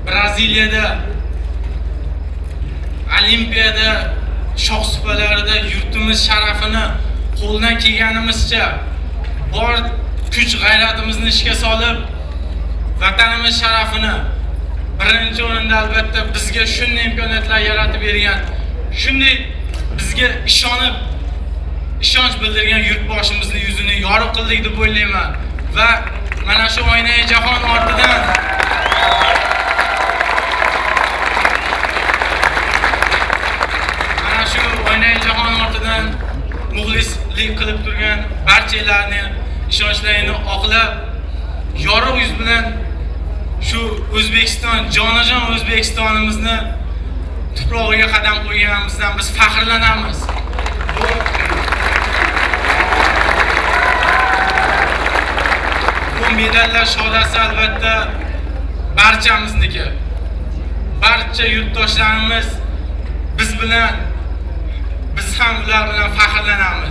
Braziliyada Olimpiyada shoh supalarida yurtimiz sharafini qo'ldan kelganimizcha bor kuch g'ayratimizni ishga solib vatanimiz sharafini birinchi o'rinda albatta bizga shunday imkoniyatlar yaratib bergan, shunday bizga ishonch bildirgan yurtboshimizning yuzini yorug' qildik deb o'ylayman va mana shu oynai jahon ortidan muxlislik qilib turgan barchalarni ishonchlarini oqlab yorug' yuz bilan shu O'zbekiston, jonajon O'zbekistonimizni tuprog'iga qadam qo'yganimizdan biz faxrlanamiz. Bu medallar shodasi albatta barchamizniki. Barcha yurtdoshlarimiz biz ham ular bilan faxrlanamiz.